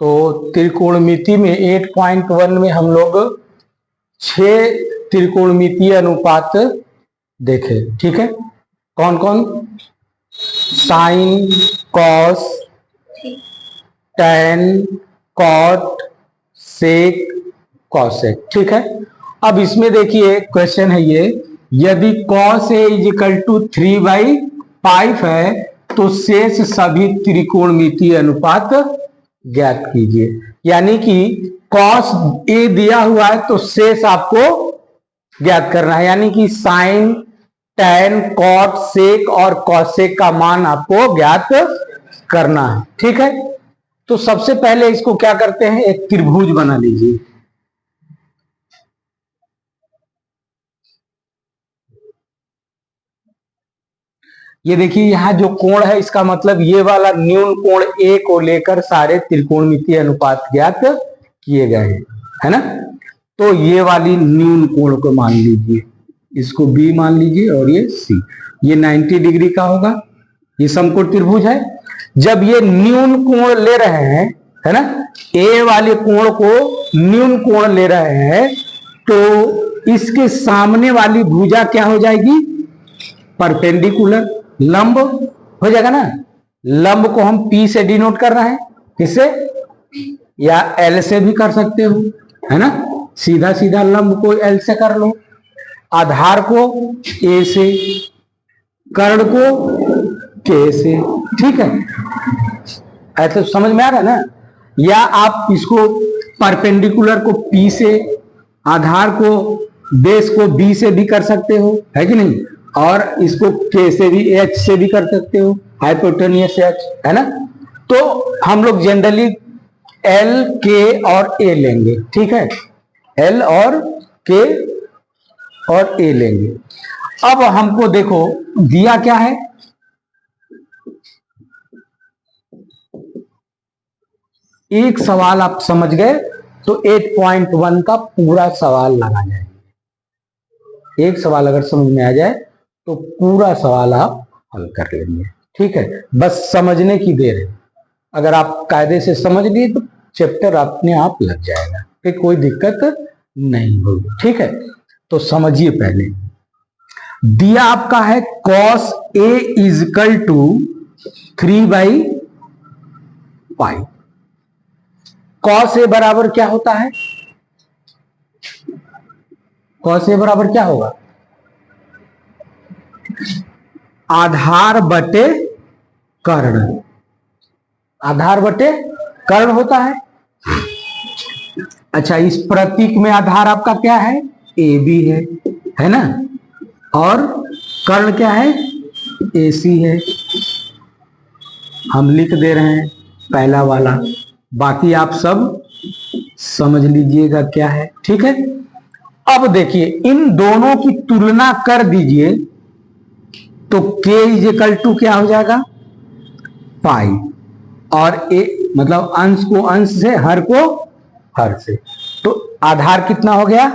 तो त्रिकोणमिति में 8.1 में हम लोग 6 त्रिकोणमितीय अनुपात देखे। ठीक है, कौन कौन? Sine, cos, tan, cot, sec, cosec. ठीक है, अब इसमें देखिए क्वेश्चन है ये, यदि cos A is equal to 3/5 है तो शेष सभी त्रिकोणमितीय अनुपात ज्ञात कीजिए। यानी कि कॉस ए दिया हुआ है तो शेष आपको ज्ञात करना है, यानी कि साइन, टैन, कॉट, सेक और कॉसेक का मान आपको ज्ञात करना है। ठीक है, तो सबसे पहले इसको क्या करते हैं, एक त्रिभुज बना लीजिए। ये देखिए यहां जो कोण है इसका मतलब ये वाला न्यून कोण ए को लेकर सारे त्रिकोणमितीय अनुपात ज्ञात किए गए हैं, है ना। तो ये वाली न्यून कोण को मान लीजिए, इसको बी मान लीजिए और ये सी, ये 90 डिग्री का होगा, ये समकोण त्रिभुज है। जब ये न्यून कोण ले रहे हैं, है ना, ए वाले कोण को न्यून कोण ले रहे हैं तो इसके सामने वाली भुजा क्या हो जाएगी, परपेंडिकुलर, लंब हो जाएगा ना। लंब को हम पी से डिनोट कर रहे हैं, किससे, या एल से भी कर सकते हो, है ना, सीधा सीधा लंब को एल से कर लो, आधार को ए से, कर्ण को के से। ठीक है, ऐसे समझ में आ रहा है ना। या आप इसको परपेंडिकुलर को पी से, आधार को, बेस को बी से भी कर सकते हो, है कि नहीं, और इसको के से भी, एच से भी कर सकते हो, हाइपोटेनियस एच, है ना। तो हम लोग जनरली एल, के और ए लेंगे। ठीक है, एल और के और ए लेंगे। अब हमको देखो दिया क्या है, एक सवाल आप समझ गए तो 8.1 का पूरा सवाल लगा जाएगा। एक सवाल अगर समझ में आ जाए तो पूरा सवाल आप हल कर लेंगे। ठीक है, बस समझने की देर है। अगर आप कायदे से समझ लिए तो चैप्टर अपने आप लग जाएगा, फिर कोई दिक्कत नहीं होगी। ठीक है, तो समझिए पहले दिया आपका है cos A equal to 3/5। cos A बराबर क्या होता है, cos A बराबर क्या होगा, आधार बटे कर्ण, आधार बटे कर्ण होता है। अच्छा, इस प्रतीक में आधार आपका क्या है, ए बी है ना, और कर्ण क्या है, ए सी है। हम लिख दे रहे हैं पहला वाला, बाकी आप सब समझ लीजिएगा क्या है। ठीक है, अब देखिए इन दोनों की तुलना कर दीजिए तो k इज इक्वल टू क्या हो जाएगा, पाई, और ए मतलब अंश को अंश से, हर को हर से, तो आधार कितना हो गया,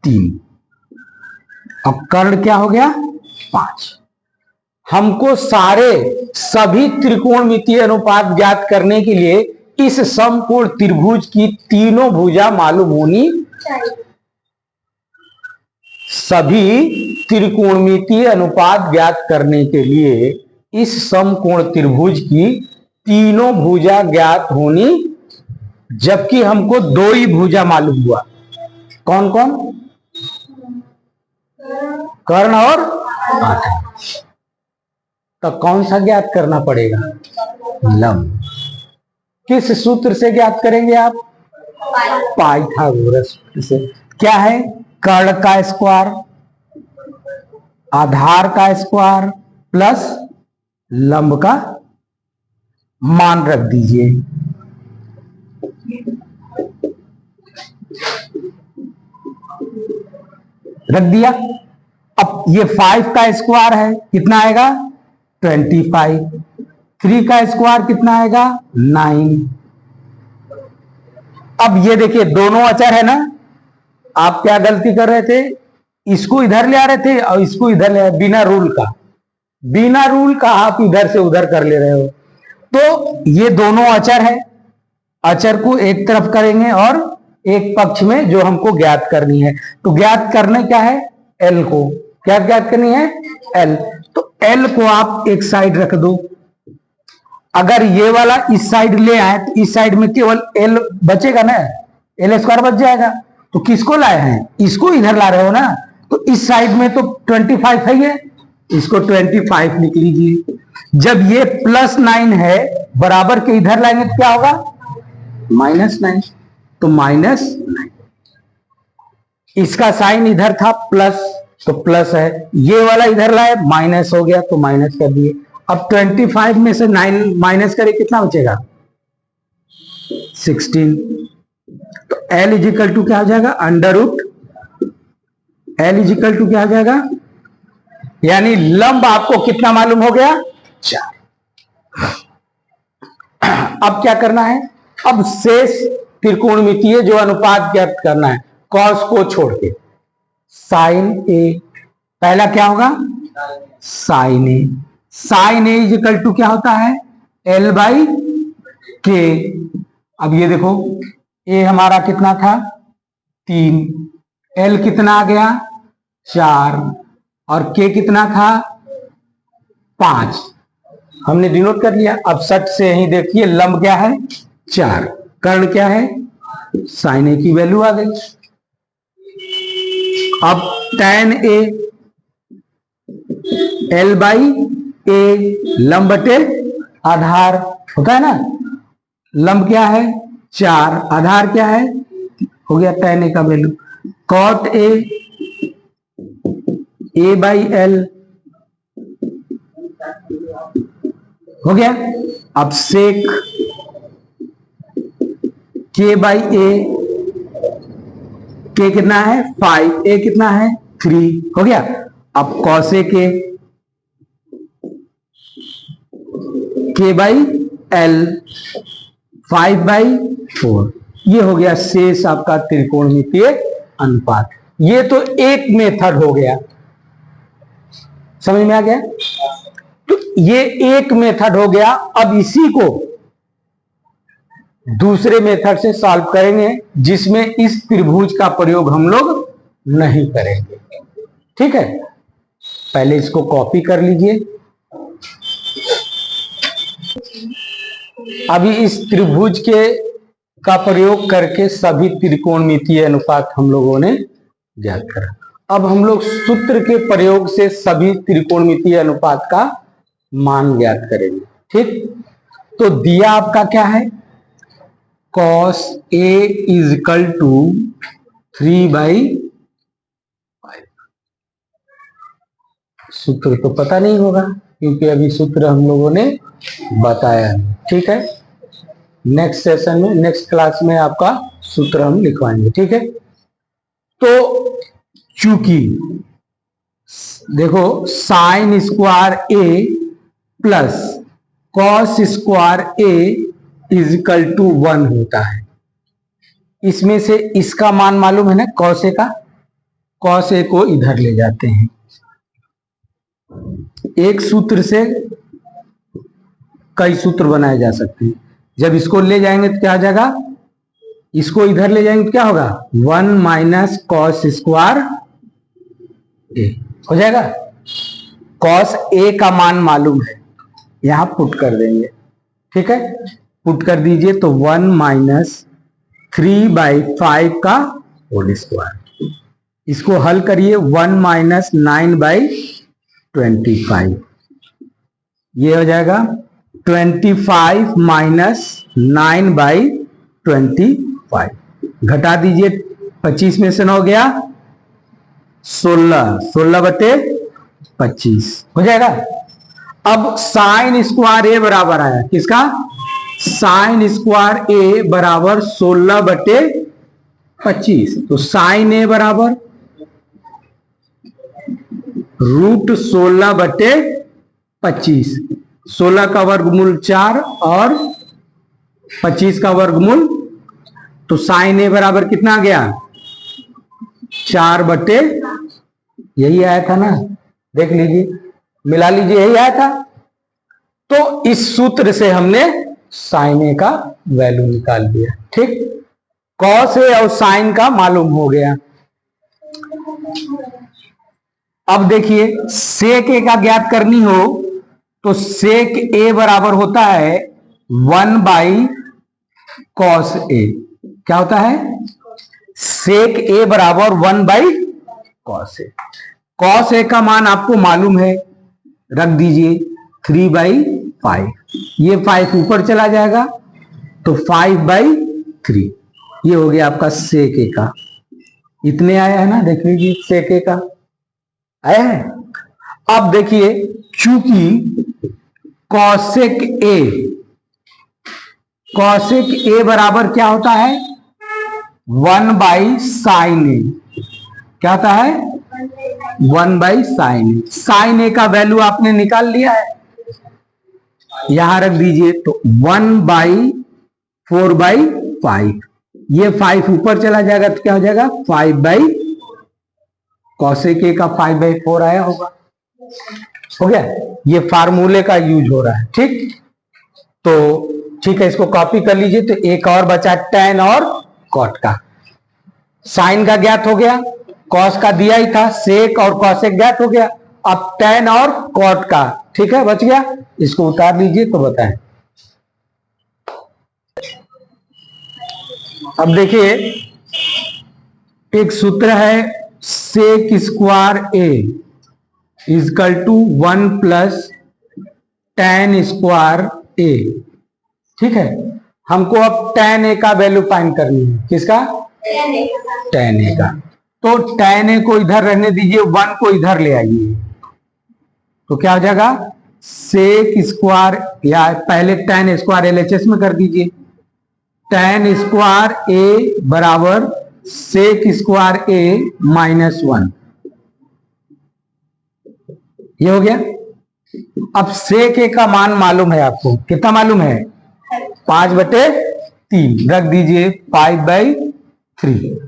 3, अब कर्ण क्या हो गया, 5। हमको सभी त्रिकोणमितीय अनुपात ज्ञात करने के लिए इस समकोण त्रिभुज की तीनों भुजा मालूम होनी चाहिए। सभी त्रिकोणमितीय अनुपात ज्ञात करने के लिए इस समकोण त्रिभुज की तीनों भुजा ज्ञात होनी, जबकि हमको 2 ही भुजा मालूम हुआ। कौन कौन, कर्ण और आधार। तो कौन सा ज्ञात करना पड़ेगा, लंब। किस सूत्र से ज्ञात करेंगे आप, पाइथागोरस सूत्र से। क्या है, कर्ण का स्क्वायर, आधार का स्क्वायर प्लस लंब का मान रख दीजिए। रख दिया। अब ये 5 का स्क्वायर है, कितना आएगा, 25। 3 का स्क्वायर कितना आएगा, 9। अब ये देखिए दोनों अचर है ना, आप क्या गलती कर रहे थे, इसको इधर ले आ रहे थे और इसको इधर ले आ रहे, बिना रूल का आप इधर से उधर कर ले रहे हो। तो ये दोनों अचर है, अचर को एक तरफ करेंगे और एक पक्ष में जो हमको ज्ञात करनी है। तो ज्ञात करना क्या है, एल को, क्या ज्ञात करनी है, एल। तो एल को आप एक साइड रख दो, अगर ये वाला इस साइड ले आए तो इस साइड में केवल एल बचेगा ना, एल स्क्वायर बच जाएगा। तो किसको लाए हैं, इसको इधर ला रहे हो ना, तो इस साइड में तो 25 है, ये इसको 25 लिख लीजिए। जब ये +9 है बराबर के इधर लाएंगे तो क्या होगा, -9, तो -9। इसका साइन इधर था प्लस, तो प्लस है, ये वाला इधर लाए माइनस हो गया तो माइनस कर दिए। अब 25 में से 9 माइनस करें कितना बचेगा, 16। तो L इजिकल टू क्या हो जाएगा, √ L इजिकल टू क्या हो जाएगा, यानी लंब आपको कितना मालूम हो गया, 4। अब क्या करना है, अब शेष त्रिकोणमितीय जो अनुपात ज्ञात करना है, कॉस को छोड़ के साइन ए, पहला क्या होगा, sine A. Sine A equal to क्या होता है, L/K। अब ये देखो ए हमारा कितना था 3, L कितना आ गया 4 और K कितना था 5, हमने डिनोट कर लिया। अब सट से यही देखिए लंब क्या है 4, कर्ण क्या है, साइन ए की वैल्यू आ गई। अब tan A L/A, लंब बटे आधार होता है ना, लंब क्या है 4, आधार क्या है, हो गया tan A का वैल्यू। cot A A/L हो गया। अब sec K/A, K कितना है 5, A कितना है 3, हो गया। अब cos A K/L 5/4, ये हो गया शेष आपका त्रिकोणमितीय अनुपात। ये तो एक मेथड हो गया, समझ में आ गया, तो ये एक मेथड हो गया। अब इसी को दूसरे मेथड से सॉल्व करेंगे जिसमें इस त्रिभुज का प्रयोग हम लोग नहीं करेंगे, ठीक है। पहले इसको कॉपी कर लीजिए। अभी इस त्रिभुज के का प्रयोग करके सभी त्रिकोणमितीय अनुपात हम लोगों ने ज्ञात करा। अब हम लोग सूत्र के प्रयोग से सभी त्रिकोणमितीय अनुपात का मान ज्ञात करेंगे, ठीक। तो दिया आपका क्या है, cos A इजिकल टू 3/5। सूत्र तो पता नहीं होगा क्योंकि अभी सूत्र हम लोगों ने बताया, ठीक है। नेक्स्ट सेशन में, नेक्स्ट क्लास में आपका सूत्र हम लिखवाएंगे, ठीक है। तो चूंकि देखो sine square A plus cos square A equal to 1 होता है, इसमें से इसका मान मालूम है ना cos A का, cos A को इधर ले जाते हैं। एक सूत्र से कई सूत्र बनाए जा सकते हैं। जब इसको ले जाएंगे तो क्या आ जाएगा, इसको इधर ले जाएंगे तो क्या होगा 1 माइनस कॉस स्क्वायर A हो जाएगा। cos A का मान मालूम है, यहां पुट कर देंगे, ठीक है। पुट कर दीजिए तो 1 माइनस 3/5 का होल स्क्वायर, इसको हल करिए 1 माइनस 9/25, ये हो जाएगा 25 माइनस 9/25, घटा दीजिए 25 में से 9 गया 16, 16/25 हो जाएगा। अब साइन स्क्वायर A बराबर आया किसका, साइन स्क्वायर A बराबर 16/25, तो साइन A बराबर √16/25, 16 का वर्गमूल 4 और 25 का वर्गमूल, तो साइन A बराबर कितना आ गया 4/, यही आया था ना, देख लीजिए मिला लीजिए, यही आया था। तो इस सूत्र से हमने साइन ए का वैल्यू निकाल दिया। ठीक, कॉस ए और साइन का मालूम हो गया। अब देखिए सेक ए का ज्ञात करनी हो तो सेक ए बराबर होता है 1 कॉस ए। क्या होता है? सेक ए बराबर 1 कॉस ए। कॉस ए का मान आपको मालूम है, रख दीजिए 3/5। ये 5 ऊपर चला जाएगा तो 5/3। ये हो गया आपका सेक ए का। इतने आया है ना, देख लीजिए सेक ए का आया है। अब देखिए चूंकि कॉसेक ए बराबर क्या होता है? 1/sin ए। क्या होता है? 1/sin ए। साइन ए का वैल्यू आपने निकाल लिया है, यहां रख दीजिए तो 1/4/5। ये 5 ऊपर चला जाएगा तो क्या हो जाएगा? 5 कॉसेक ए का 5/4 आया होगा। हो गया, ये फार्मूले का यूज हो रहा है। ठीक, तो ठीक है, इसको कॉपी कर लीजिए। तो एक और बचा tan और कॉट का। साइन का ज्ञात हो गया, कॉस का दिया ही था, सेक और कॉसेक ज्ञात हो गया। अब tan और कॉट का, ठीक है, बच गया। इसको उतार लीजिए तो बताएं। अब देखिए एक सूत्र है sec square A equal to 1 plus tan square A. ठीक है, हमको अब tan ए का वैल्यू फाइंड करनी है। किसका? tan ए का। तो tan ए को इधर रहने दीजिए, 1 को इधर ले आइए तो क्या हो जाएगा? सेक स्क्वायर, या पहले tan स्क्वायर LHS में कर दीजिए। tan स्क्वायर ए बराबर सेक स्क्वायर ए -1। ये हो गया। अब सेक ए का मान मालूम है आपको, कितना मालूम है? 5/3। रख दीजिए 5/3।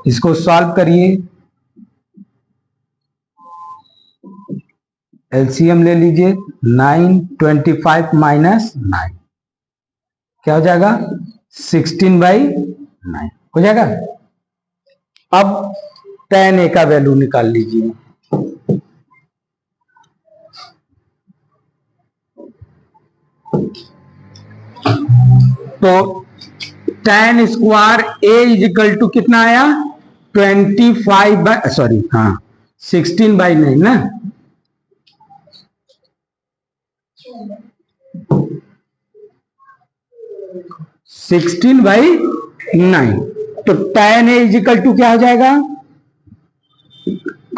इसको सॉल्व करिए, एलसीएम ले लीजिए। 9 25 -9 क्या हो जाएगा? 16/9 हो जाएगा। अब tan ए का वैल्यू निकाल लीजिए। तो tan square A equal to कितना आया? 16/9 ना। 16/9। तो tan ए इजिकल टू क्या हो जाएगा?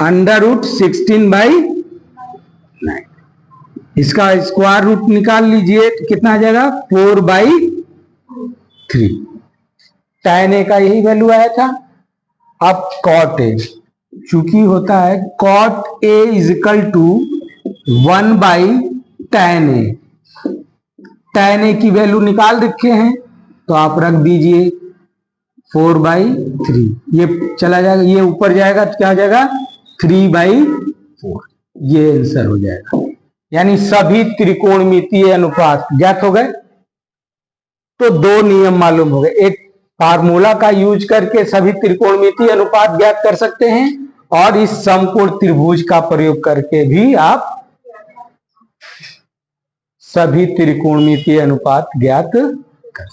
√16/9। इसका स्क्वायर रूट निकाल लीजिए तो कितना आ जाएगा? 4/3। tan ए का यही वैल्यू आया था। अब cot ए, चूंकि होता है cot A equal to 1/tan A. tan A की वैल्यू निकाल रखे हैं तो आप रख दीजिए 4/3। ये चला जाएगा, ये ऊपर जाएगा तो क्या हो जाएगा? 3/4। ये आंसर हो जाएगा। यानी सभी त्रिकोणमितीय अनुपात ज्ञात हो गए। तो 2 नियम मालूम हो गए। एक फार्मूला का यूज करके सभी त्रिकोणमितीय अनुपात ज्ञात कर सकते हैं, और इस समकोण त्रिभुज का प्रयोग करके भी आप सभी त्रिकोणमितीय अनुपात ज्ञात कर सकते हैं।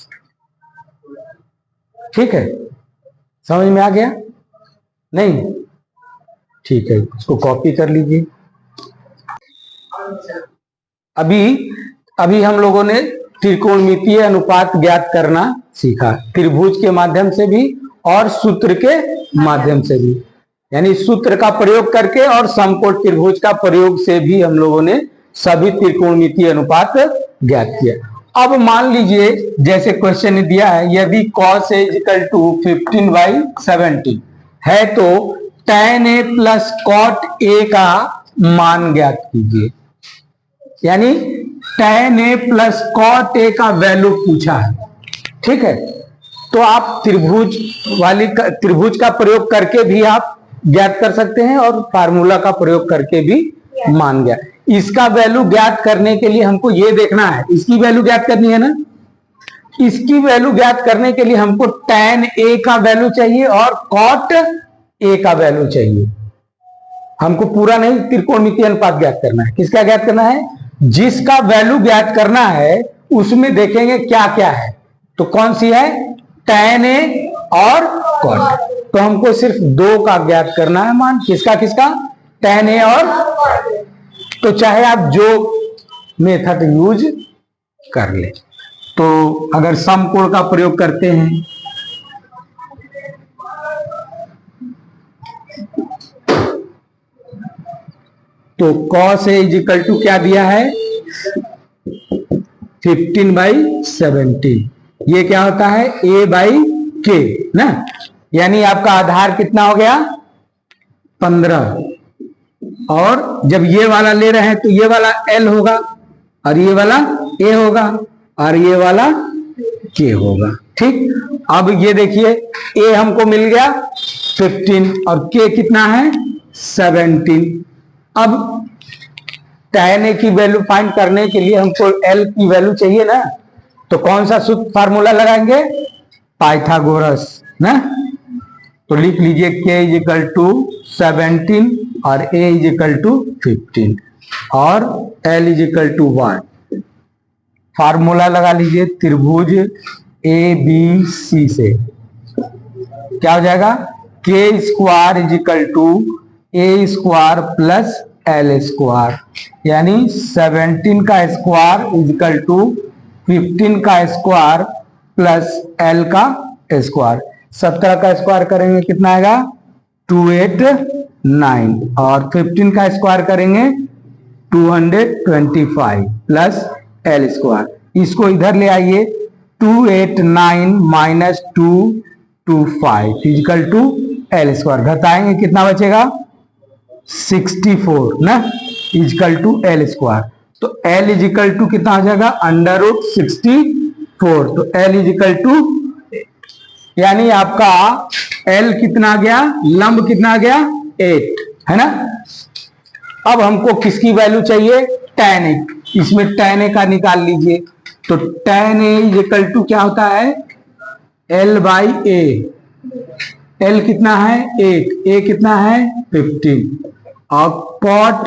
ठीक है, समझ में आ गया? नहीं? ठीक है, इसको कॉपी कर लीजिए। अभी हम लोगों ने त्रिकोणमितीय अनुपात ज्ञात करना सीखा, त्रिभुज के माध्यम से भी और सूत्र के माध्यम से भी। यानी सूत्र का प्रयोग करके और समकोण त्रिभुज का प्रयोग से भी हम लोगों ने सभी त्रिकोणमितीय अनुपात ज्ञात किया। अब मान लीजिए जैसे क्वेश्चन दिया है, यदि cos A इक्वल टू 15/17 है तो tan A plus cot A का मान ज्ञात कीजिए। यानी tan A plus cot A का वैल्यू पूछा है। ठीक है, तो आप त्रिभुज का प्रयोग करके भी आप ज्ञात कर सकते हैं और फार्मूला का प्रयोग करके भी मान गया। इसका वैल्यू ज्ञात करने के लिए हमको ये देखना है, इसकी वैल्यू ज्ञात करनी है ना। इसकी वैल्यू ज्ञात करने के लिए हमको tan a का वैल्यू चाहिए और cot a का वैल्यू चाहिए। हमको पूरा नहीं, त्रिकोणमितीय अनुपात ज्ञात करना है। किसका ज्ञात करना है? जिसका वैल्यू ज्ञात करना है उसमें देखेंगे क्या क्या है। तो कौन सी है? tan a और cot। तो हमको सिर्फ दो का ज्ञात करना है मान। किसका किसका? tan a और। तो चाहे आप जो मेथड यूज कर ले। तो अगर सम कोण का प्रयोग करते हैं तो cos a इजिकल टू क्या दिया है? 15/17। ये क्या होता है? a/k ना। यानी आपका आधार कितना हो गया? 15। और जब ये वाला ले रहे हैं तो ये वाला L होगा और ये वाला A होगा और ये वाला K होगा। ठीक। अब ये देखिए A हमको मिल गया 15 और K कितना है? 17। अब tan A की वैल्यू फाइंड करने के लिए हमको L की वैल्यू चाहिए ना। तो कौन सा सूत्र फार्मूला लगाएंगे? पाइथागोरस ना। तो लिख लीजिए K इजिकल टू 17 और A इजिकल टू 15 और L इजिकल टू 1। फार्मूला लगा लीजिए त्रिभुज ABC से। क्या हो जाएगा? K square equal to A square plus L square, यानी 17 का स्क्वायर इजिकल टू 15 का स्क्वायर प्लस L का स्क्वायर। 17 का स्क्वायर करेंगे कितना आएगा? 289 और 15 का स्क्वायर करेंगे 225 प्लस L स्क्वायर। इसको इधर ले आइए। 289 minus 225 equal to L square. घटाएंगे कितना बचेगा? 64 ना इजिकल टू L स्क्वायर। तो L इजिकल टू कितना आ जाएगा? √64। तो L इजिकल टू, यानी आपका L कितना आ गया? लंब कितना आ गया? 8 है ना। अब हमको किसकी वैल्यू चाहिए? tan A। इसमें tan A का निकाल लीजिए। तो tan A इजिकल टू क्या होता है? L/A। L कितना है? 8, A कितना है? 15 और cot A